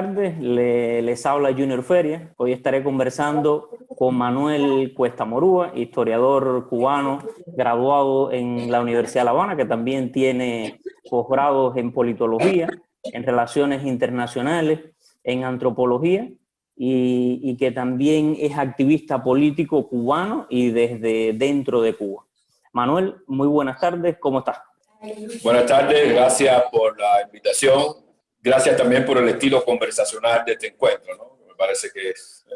tardes, les habla Junior Feria. Hoy estaré conversando con Manuel Cuesta Morúa, historiador cubano graduado en la Universidad de La Habana, que también tiene posgrados en politología, en relaciones internacionales, en antropología y que también es activista político cubano y desde dentro de Cuba. Manuel, muy buenas tardes, ¿cómo estás? Buenas tardes, gracias por la invitación. Gracias también por el estilo conversacional de este encuentro, ¿no? Me parece que es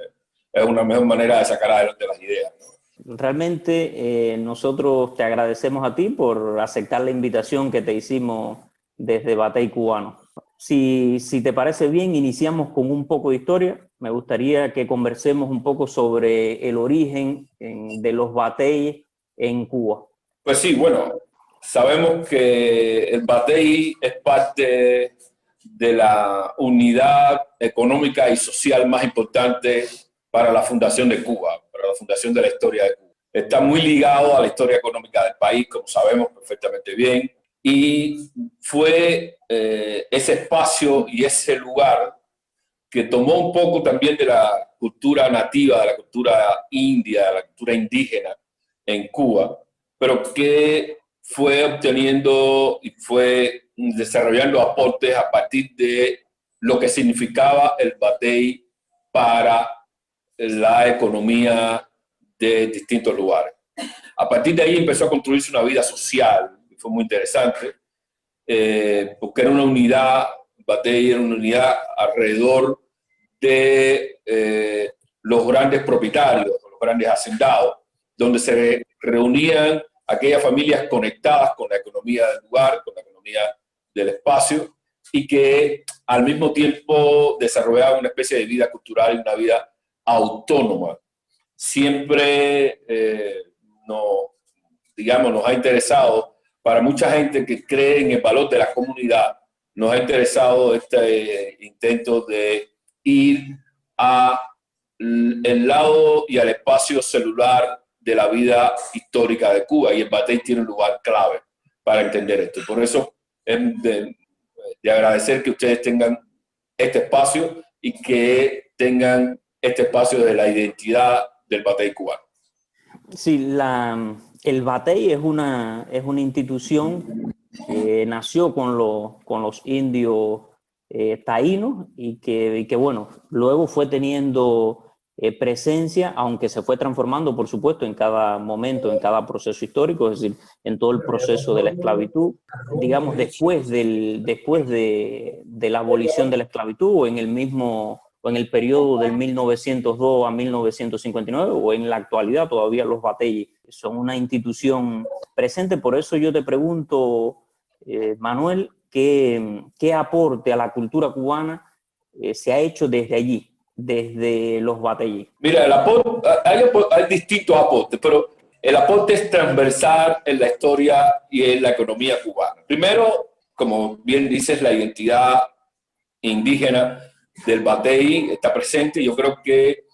una mejor manera de sacar adelante las ideas, ¿no? Realmente nosotros te agradecemos a ti por aceptar la invitación que te hicimos desde Batey Cubano. Si te parece bien, iniciamos con un poco de historia. Me gustaría que conversemos un poco sobre el origen de los Batey en Cuba. Pues sí, bueno, sabemos que el Batey es parte de la unidad económica y social más importante para la fundación de Cuba, para la fundación de la historia de Cuba. Está muy ligado a la historia económica del país, como sabemos perfectamente bien, y fue ese espacio y ese lugar que tomó un poco también de la cultura nativa, de la cultura india, de la cultura indígena en Cuba, pero que fue obteniendo y fue desarrollando aportes a partir de lo que significaba el Batey para la economía de distintos lugares. A partir de ahí empezó a construirse una vida social, que fue muy interesante, porque era una unidad, Batey era una unidad alrededor de los grandes propietarios, los grandes hacendados, donde se reunían aquellas familias conectadas con la economía del lugar, con la economía del espacio, y que al mismo tiempo desarrollaban una especie de vida cultural y una vida autónoma. Siempre nos ha interesado, para mucha gente que cree en el valor de la comunidad, nos ha interesado este intento de ir al lado y al espacio celular de la vida histórica de Cuba, y el Batey tiene un lugar clave para entender esto. Por eso es de agradecer que ustedes tengan este espacio y que tengan este espacio de la identidad del Batey cubano. Sí, el Batey es una institución que nació con los indios taínos y que, bueno, luego fue teniendo presencia, aunque se fue transformando, por supuesto, en cada momento, en cada proceso histórico, es decir, en todo el proceso de la esclavitud, digamos, después de la abolición de la esclavitud o en el periodo del 1902 a 1959 o en la actualidad todavía los Batey son una institución presente. Por eso yo te pregunto, Manuel, ¿qué aporte a la cultura cubana se ha hecho desde allí, desde los Batey? Mira, hay distintos aportes, pero el aporte es transversal en la historia y en la economía cubana. Primero, como bien dices, la identidad indígena del Batey está presente. Yo creo que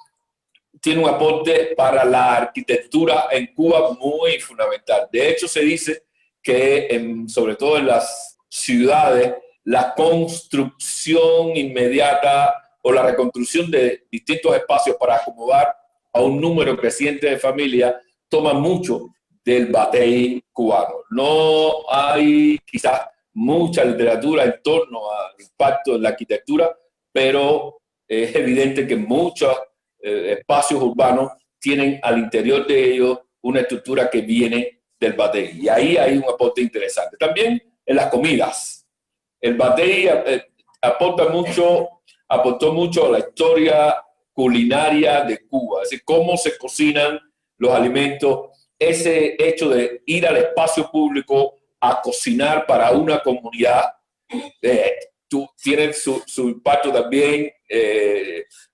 tiene un aporte para la arquitectura en Cuba muy fundamental. De hecho, se dice que sobre todo en las ciudades, la construcción inmediata o la reconstrucción de distintos espacios para acomodar a un número creciente de familias toma mucho del Batey cubano. No hay quizás mucha literatura en torno al impacto de la arquitectura, pero es evidente que muchos espacios urbanos tienen al interior de ellos una estructura que viene del Batey. Y ahí hay un aporte interesante. También en las comidas. El Batey aportó mucho a la historia culinaria de Cuba. Es decir, cómo se cocinan los alimentos, ese hecho de ir al espacio público a cocinar para una comunidad, tiene su impacto también,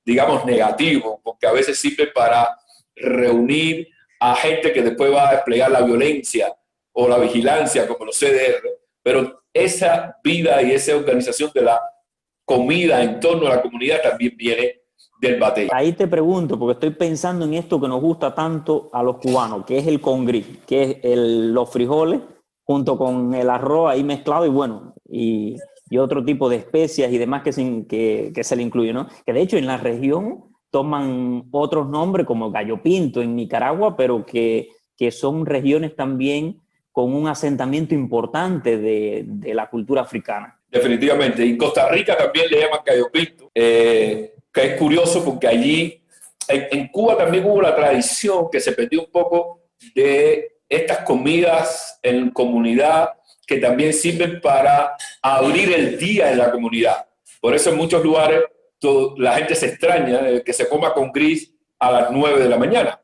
digamos, negativo, porque a veces sirve para reunir a gente que después va a desplegar la violencia o la vigilancia, como los CDR, pero esa vida y esa organización de la comida en torno a la comunidad también viene del Batey. Ahí te pregunto, porque estoy pensando en esto que nos gusta tanto a los cubanos, que es el congrí, que es los frijoles junto con el arroz ahí mezclado y bueno, y y otro tipo de especias y demás que se le incluye, ¿no? Que de hecho en la región toman otros nombres como gallo pinto en Nicaragua, pero que son regiones también con un asentamiento importante de la cultura africana. Definitivamente. Y Costa Rica también le llaman gallo pinto, que es curioso porque allí, en Cuba también hubo la tradición que se perdió un poco de estas comidas en comunidad que también sirven para abrir el día en la comunidad. Por eso en muchos lugares la gente se extraña de que se coma con gris a las 9 de la mañana.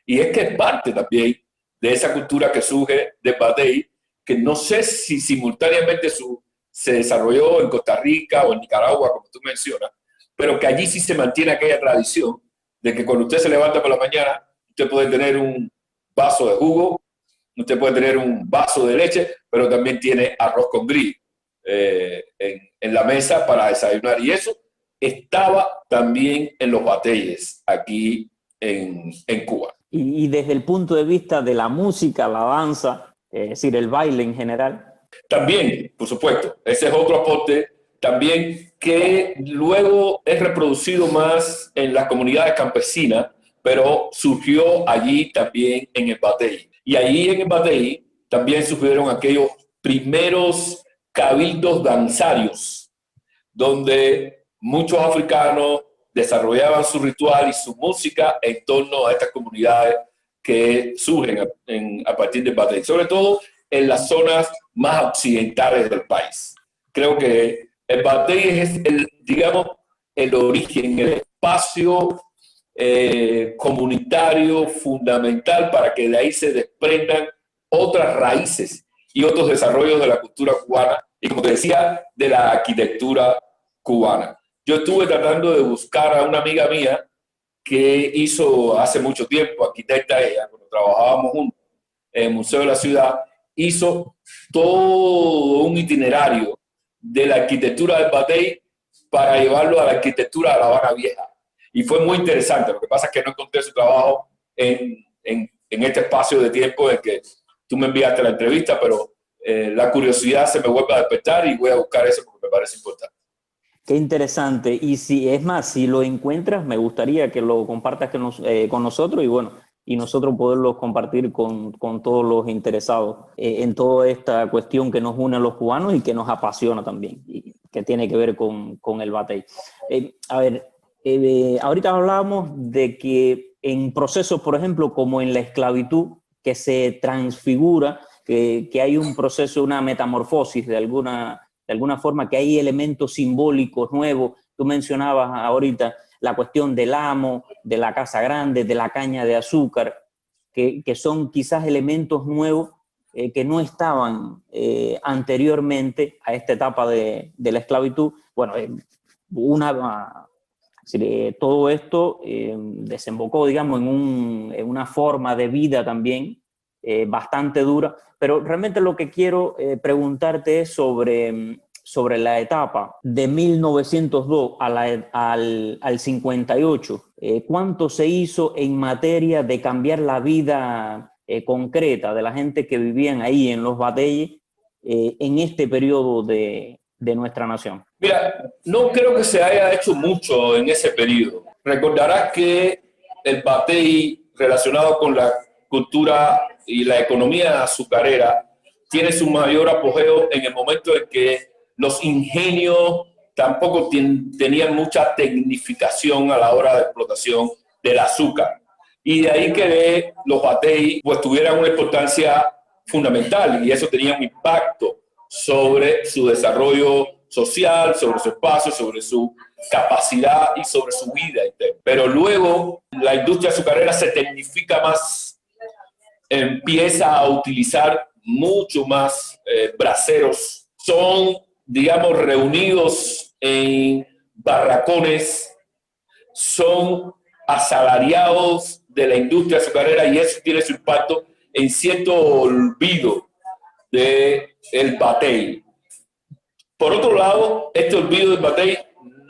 Y es que es parte también de esa cultura que surge de batey, que no sé si simultáneamente se desarrolló en Costa Rica o en Nicaragua, como tú mencionas, pero que allí sí se mantiene aquella tradición de que cuando usted se levanta por la mañana, usted puede tener un vaso de jugo, usted puede tener un vaso de leche, pero también tiene arroz con gris en la mesa para desayunar. Y eso estaba también en los bateyes aquí en Cuba. Y desde el punto de vista de la música, la danza, es decir, el baile en general. También, por supuesto, ese es otro aporte también que luego es reproducido más en las comunidades campesinas, pero surgió allí también en el batey. Y allí en el batey también surgieron aquellos primeros cabildos danzarios, donde muchos africanos desarrollaban su ritual y su música en torno a estas comunidades que surgen a partir del batey, sobre todo en las zonas más occidentales del país. Creo que el batey es digamos, el origen, el espacio comunitario fundamental para que de ahí se desprendan otras raíces y otros desarrollos de la cultura cubana y, como te decía, de la arquitectura cubana. Yo estuve tratando de buscar a una amiga mía que hizo hace mucho tiempo, arquitecta ella, cuando trabajábamos juntos en el Museo de la Ciudad, hizo todo un itinerario de la arquitectura del batey para llevarlo a la arquitectura de La Habana Vieja. Y fue muy interesante. Lo que pasa es que no encontré su trabajo en este espacio de tiempo en que tú me enviaste la entrevista, pero la curiosidad se me vuelve a despertar y voy a buscar eso porque me parece importante. Qué interesante. Y si es más, si lo encuentras, me gustaría que lo compartas con nosotros y bueno, y nosotros poderlos compartir con todos los interesados en toda esta cuestión que nos une a los cubanos y que nos apasiona también, y que tiene que ver con el batey. A ver, ahorita hablábamos de que en procesos, por ejemplo, como en la esclavitud, que se transfigura, que hay un proceso, una metamorfosis de alguna forma, que hay elementos simbólicos nuevos. Tú mencionabas ahorita la cuestión del amo, de la casa grande, de la caña de azúcar, que son quizás elementos nuevos que no estaban anteriormente a esta etapa de la esclavitud. Bueno, todo esto desembocó, digamos, en una forma de vida también bastante dura, pero realmente lo que quiero preguntarte es sobre la etapa de 1902 al 58. ¿Cuánto se hizo en materia de cambiar la vida concreta de la gente que vivían ahí en los bateyes en este periodo de nuestra nación? Mira, no creo que se haya hecho mucho en ese periodo. Recordarás que el batey relacionado con la cultura y la economía azucarera tiene su mayor apogeo en el momento en que los ingenios tampoco tenían mucha tecnificación a la hora de explotación del azúcar. Y de ahí que los batey pues tuvieran una importancia fundamental y eso tenía un impacto sobre su desarrollo social, sobre su espacio, sobre su capacidad y sobre su vida. Pero luego la industria azucarera se tecnifica más, empieza a utilizar mucho más braceros. Son, digamos, reunidos en barracones, son asalariados de la industria azucarera y eso tiene su impacto en cierto olvido del batey. Por otro lado, este olvido del batey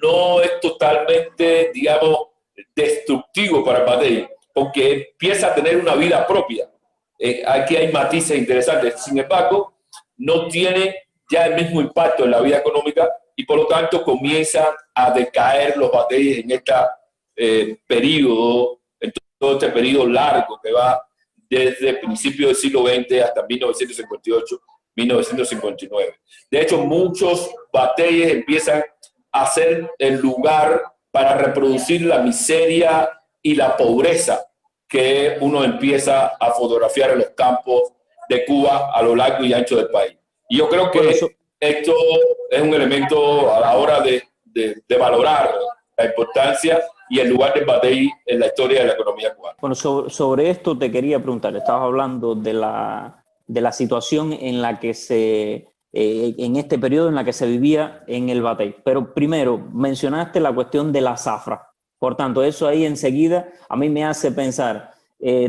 no es totalmente, digamos, destructivo para el batey, porque empieza a tener una vida propia. Aquí hay matices interesantes. Sin embargo, no tiene ya el mismo impacto en la vida económica y por lo tanto comienzan a decaer los batalles en en todo este periodo largo que va desde el principio del siglo XX hasta 1958, 1959. De hecho, muchos batalles empiezan a ser el lugar para reproducir la miseria y la pobreza que uno empieza a fotografiar en los campos de Cuba a lo largo y ancho del país. Y yo creo que esto es un elemento a la hora de valorar la importancia y el lugar del batey en la historia de la economía cubana. Bueno, sobre esto te quería preguntar. Estabas hablando de la situación en la que en este periodo en la que se vivía en el batey. Pero primero mencionaste la cuestión de la zafra. Por tanto, eso ahí enseguida a mí me hace pensar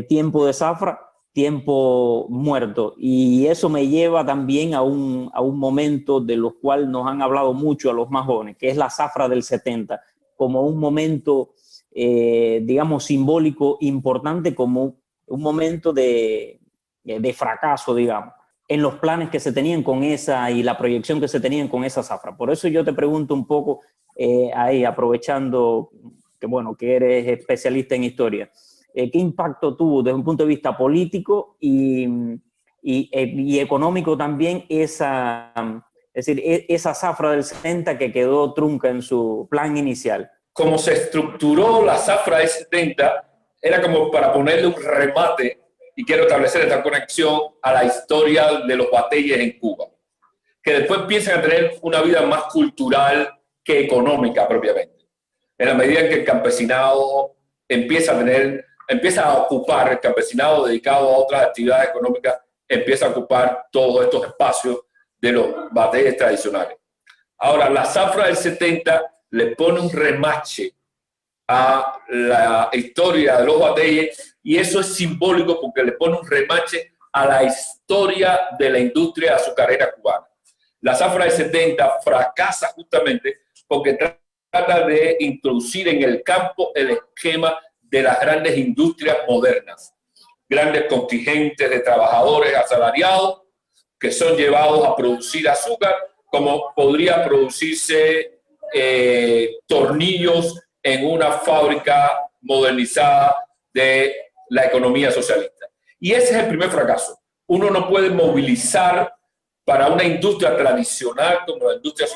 tiempo de zafra, tiempo muerto. Y eso me lleva también a un momento de los cuales nos han hablado mucho a los más jóvenes, que es la zafra del 70, como un momento, digamos, simbólico importante, como un momento de fracaso, digamos, en los planes que se tenían con esa y la proyección que se tenían con esa zafra. Por eso yo te pregunto un poco, ahí aprovechando que, bueno, que eres especialista en historia, ¿qué impacto tuvo desde un punto de vista político y económico también esa, es decir, esa zafra del 70 que quedó trunca en su plan inicial? Como se estructuró la zafra del 70, era como para ponerle un remate, y quiero establecer esta conexión a la historia de los bateyes en Cuba, que después empiezan a tener una vida más cultural que económica propiamente. En la medida en que el campesinado empieza a ocupar, el campesinado dedicado a otras actividades económicas, empieza a ocupar todos estos espacios de los bateyes tradicionales. Ahora, la zafra del 70 le pone un remache a la historia de los bateyes, y eso es simbólico porque le pone un remache a la historia de la industria azucarera cubana. La zafra del 70 fracasa justamente porque trata de introducir en el campo el esquema de las grandes industrias modernas, grandes contingentes de trabajadores asalariados que son llevados a producir azúcar, como podría producirse tornillos en una fábrica modernizada de la economía socialista. Y ese es el primer fracaso. Uno no puede movilizar para una industria tradicional como la industria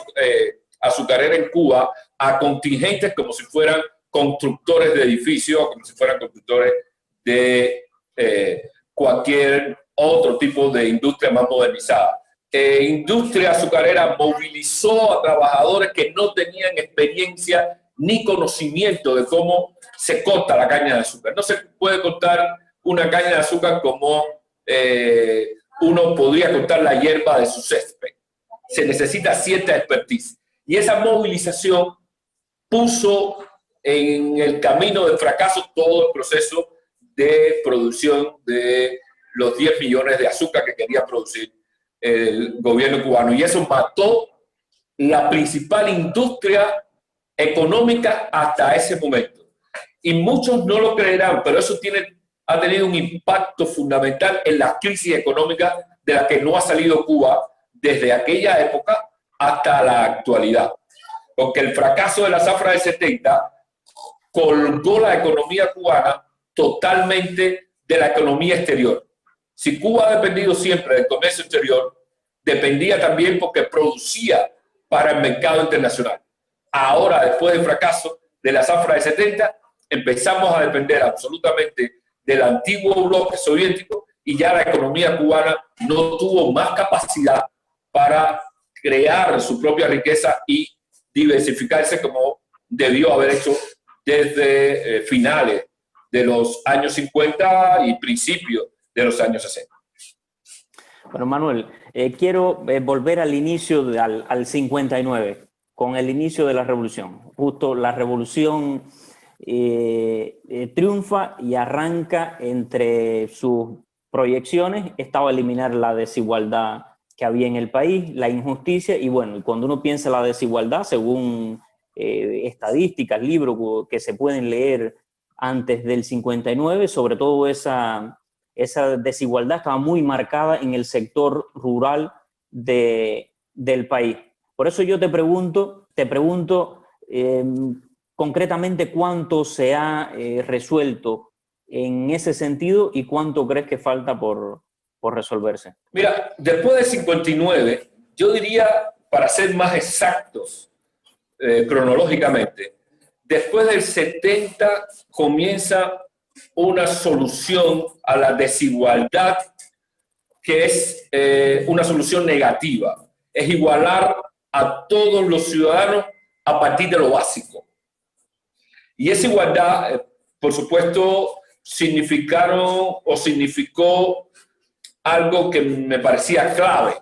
azucarera en Cuba a contingentes como si fueran constructores de edificios, como si fueran constructores de cualquier otro tipo de industria más modernizada. Industria azucarera movilizó a trabajadores que no tenían experiencia ni conocimiento de cómo se corta la caña de azúcar. No se puede cortar una caña de azúcar como uno podría cortar la hierba de su césped. Se necesita cierta expertise. Y esa movilización puso en el camino del fracaso todo el proceso de producción de los 10 millones de azúcar que quería producir el gobierno cubano. Y eso mató la principal industria económica hasta ese momento. Y muchos no lo creerán, pero eso ha tenido un impacto fundamental en la crisis económica de la que no ha salido Cuba desde aquella época hasta la actualidad. Porque el fracaso de la zafra del 70 colgó la economía cubana totalmente de la economía exterior. Si Cuba ha dependido siempre del comercio exterior, dependía también porque producía para el mercado internacional. Ahora, después del fracaso de la zafra del 70, empezamos a depender absolutamente del antiguo bloque soviético, y ya la economía cubana no tuvo más capacidad para crear su propia riqueza y diversificarse como debió haber hecho desde finales de los años 50 y principios de los años 60. Bueno, Manuel, quiero volver al inicio, al 59, con el inicio de la revolución. Justo la revolución triunfa y arranca. Entre sus proyecciones estaba eliminar la desigualdad que había en el país, la injusticia, y bueno, cuando uno piensa en la desigualdad, según estadísticas, libros que se pueden leer antes del 59, sobre todo esa desigualdad estaba muy marcada en el sector rural de del país. Por eso yo te pregunto concretamente cuánto se ha resuelto en ese sentido y cuánto crees que falta por resolverse. Mira, después del 59, yo diría, para ser más exactos cronológicamente, después del 70 comienza una solución a la desigualdad que es una solución negativa. Es igualar a todos los ciudadanos a partir de lo básico. Y esa igualdad, por supuesto, significó algo que me parecía clave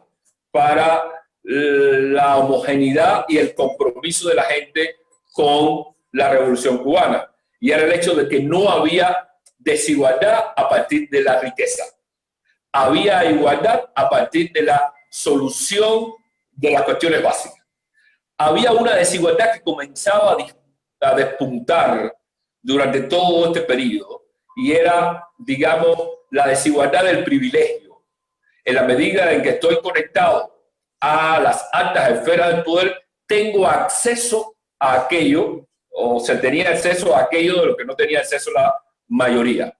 para la homogeneidad y el compromiso de la gente con la Revolución Cubana. Y era el hecho de que no había desigualdad a partir de la riqueza. Había igualdad a partir de la solución de las cuestiones básicas. Había una desigualdad que comenzaba a despuntar durante todo este periodo y era, digamos, la desigualdad del privilegio. En la medida en que estoy conectado a las altas esferas del poder, tengo acceso a aquello, o se tenía acceso a aquello de lo que no tenía acceso la mayoría.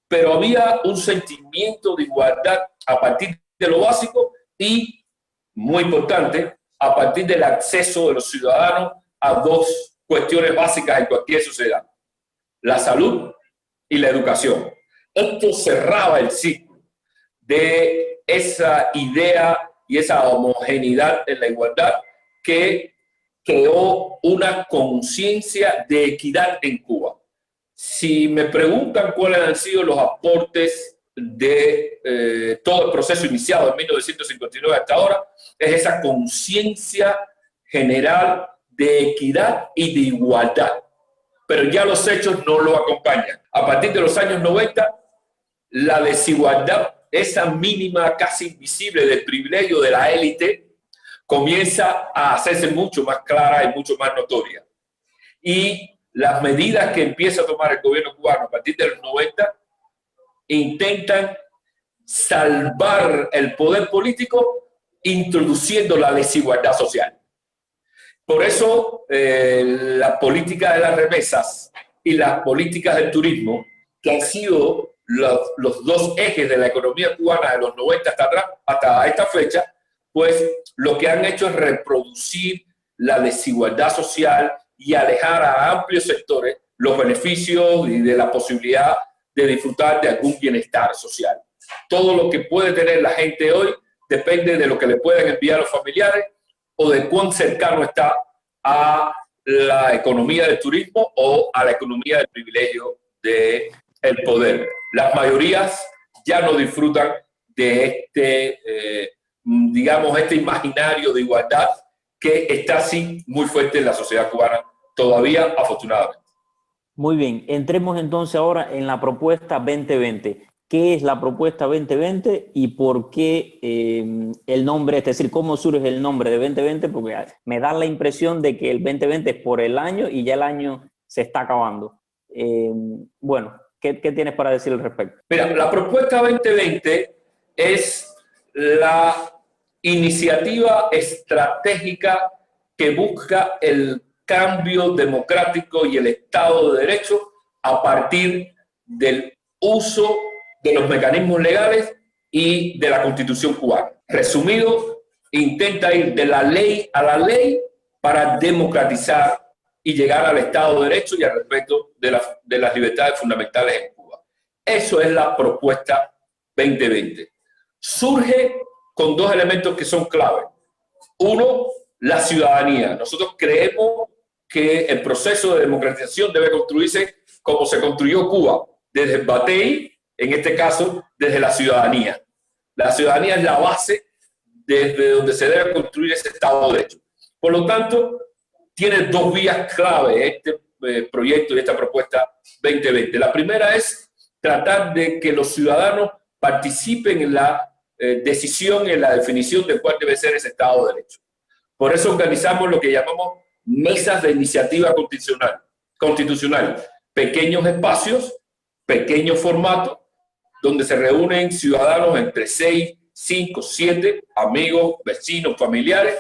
Pero había un sentimiento de igualdad a partir de lo básico y, muy importante, a partir del acceso de los ciudadanos a dos cuestiones básicas en cualquier sociedad: la salud y la educación. Esto cerraba el ciclo de esa idea y esa homogeneidad en la igualdad que creó una conciencia de equidad en Cuba. Si me preguntan cuáles han sido los aportes de todo el proceso iniciado en 1959 hasta ahora, es esa conciencia general de equidad y de igualdad. Pero ya los hechos no lo acompañan. A partir de los años 90, la desigualdad, esa mínima, casi invisible del privilegio de la élite, comienza a hacerse mucho más clara y mucho más notoria. Y las medidas que empieza a tomar el gobierno cubano a partir de los 90 intentan salvar el poder político introduciendo la desigualdad social. Por eso la política de las remesas y las políticas del turismo, que han sido los dos ejes de la economía cubana de los 90 hasta atrás, hasta esta fecha, pues lo que han hecho es reproducir la desigualdad social y alejar a amplios sectores los beneficios y de la posibilidad de disfrutar de algún bienestar social. Todo lo que puede tener la gente hoy depende de lo que le pueden enviar los familiares o de cuán cercano está a la economía del turismo o a la economía del privilegio del poder. Las mayorías ya no disfrutan de digamos, este imaginario de igualdad que está así muy fuerte en la sociedad cubana todavía, afortunadamente. Muy bien, entremos entonces ahora en la propuesta 2020. ¿Qué es la propuesta 2020 y por qué el nombre, es decir, cómo surge el nombre de 2020? Porque me da la impresión de que el 2020 es por el año y ya el año se está acabando. Bueno, ¿qué tienes para decir al respecto? Mira, la propuesta 2020 es la iniciativa estratégica que busca el cambio democrático y el Estado de Derecho a partir del uso de los mecanismos legales y de la Constitución cubana. Resumido, intenta ir de la ley a la ley para democratizar y llegar al Estado de Derecho y al respeto de las libertades fundamentales en Cuba. Eso es la propuesta 2020. Surge con dos elementos que son clave. Uno, la ciudadanía. Nosotros creemos que el proceso de democratización debe construirse como se construyó Cuba, desde el Batey, en este caso, desde la ciudadanía. La ciudadanía es la base desde donde se debe construir ese Estado de Derecho. Por lo tanto, tiene dos vías clave este proyecto y esta propuesta 2020. La primera es tratar de que los ciudadanos participen en la decisión, en la definición de cuál debe ser ese Estado de Derecho. Por eso organizamos lo que llamamos mesas de iniciativa constitucional, pequeños espacios, pequeños formatos, donde se reúnen ciudadanos entre 6 5, 7 amigos, vecinos, familiares,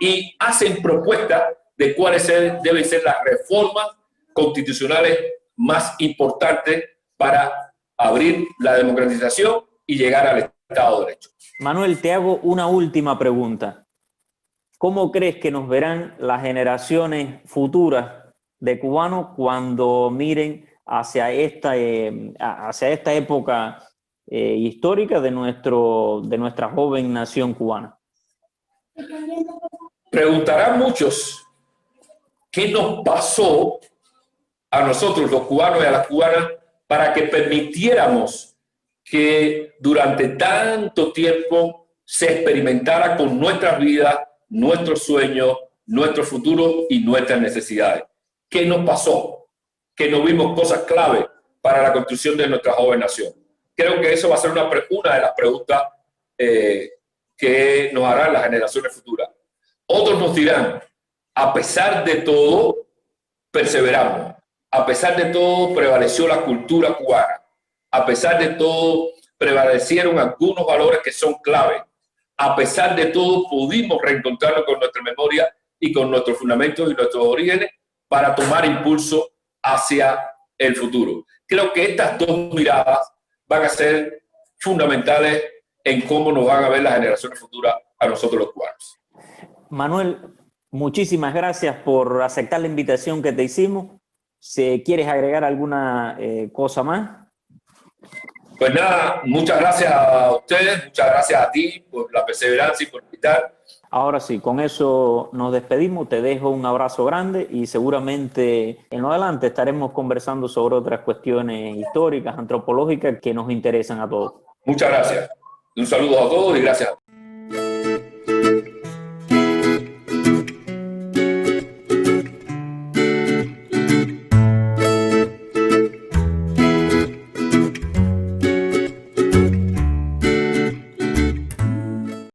y hacen propuestas de cuáles deben ser las reformas constitucionales más importantes para abrir la democratización y llegar al Estado de Derecho. Manuel, te hago una última pregunta. ¿Cómo crees que nos verán las generaciones futuras de cubanos cuando miren hacia esta época histórica de nuestra joven nación cubana? Preguntarán muchos qué nos pasó a nosotros, los cubanos y a las cubanas, para que permitiéramos que durante tanto tiempo se experimentara con nuestras vidas, nuestros sueños, nuestro futuro y nuestras necesidades. ¿Qué nos pasó? Que no vimos cosas clave para la construcción de nuestra joven nación. Creo que eso va a ser una de las preguntas que nos harán las generaciones futuras. Otros nos dirán, a pesar de todo, perseveramos. A pesar de todo, prevaleció la cultura cubana. A pesar de todo, prevalecieron algunos valores que son clave. A pesar de todo, pudimos reencontrarnos con nuestra memoria y con nuestros fundamentos y nuestros orígenes para tomar impulso hacia el futuro. Creo que estas dos miradas van a ser fundamentales en cómo nos van a ver las generaciones futuras a nosotros los cubanos. Manuel, muchísimas gracias por aceptar la invitación que te hicimos. Si quieres agregar alguna cosa más. Pues nada, muchas gracias a ustedes, muchas gracias a ti por la perseverancia y por invitar. Ahora sí, con eso nos despedimos. Te dejo un abrazo grande y seguramente en lo adelante estaremos conversando sobre otras cuestiones históricas, antropológicas que nos interesan a todos. Muchas gracias. Un saludo a todos y gracias.